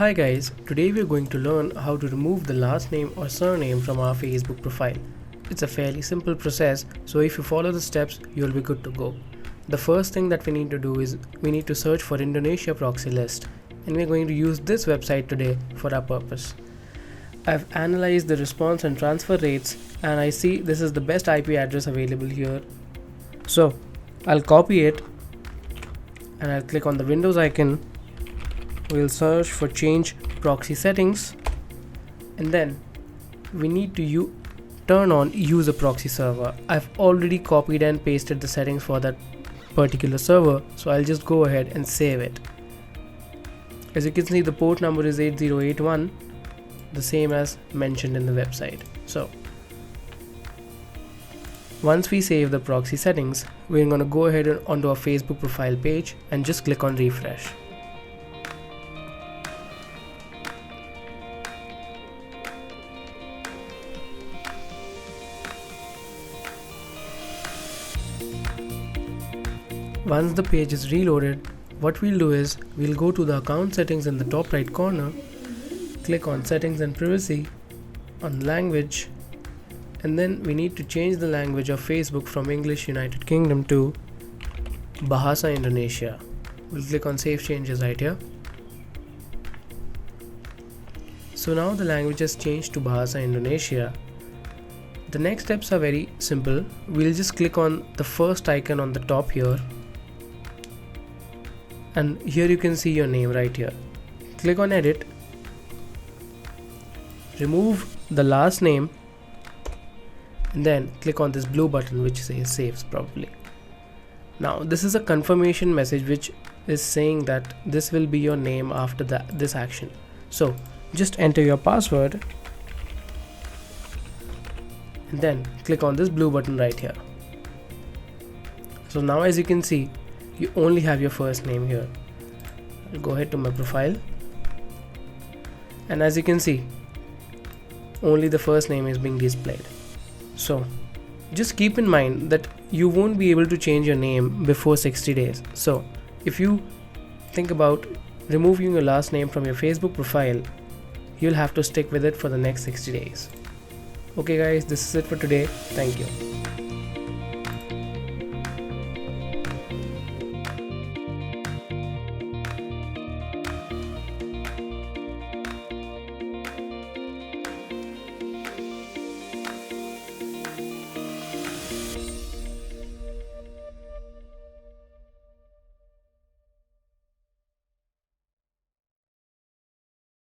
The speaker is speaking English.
Hi guys, today we are going to learn how to remove the last name or surname from our Facebook profile. It's a fairly simple process, so if you follow the steps, you'll be good to go. The first thing that we need to do is we need to search for Indonesia proxy list, and we're going to use this website today for our purpose. I've analyzed the response and transfer rates, and I see this is the best IP address available here. So I'll copy it and I'll click on the Windows icon. We'll search for change proxy settings, and then we need to turn on use a proxy server. I've already copied and pasted the settings for that particular server, so I'll just go ahead and save it. As you can see, the port number is 8081, the same as mentioned in the website. So once we save the proxy settings, we're going to go ahead and onto our Facebook profile page and just click on refresh. Once the page is reloaded, what we'll do is we'll go to the account settings in the top right corner, click on settings and privacy, on language, and then we need to change the language of Facebook from English United Kingdom to Bahasa Indonesia. We'll click on save changes right here. So now the language has changed to Bahasa Indonesia. The next steps are very simple. We'll just click on the first icon on the top here, and here you can see your name right here. Click on edit, remove the last name, and then click on this blue button which says saves probably. Now this is a confirmation message which is saying that this will be your name after this action. So just enter your password and then click on this blue button right here. So now as you can see, you only have your first name here. I'll go ahead to my profile, and as you can see, only the first name is being displayed. So just keep in mind that you won't be able to change your name before 60 days. So if you think about removing your last name from your Facebook profile, you'll have to stick with it for the next 60 days. Okay guys, this is it for today. Thank you.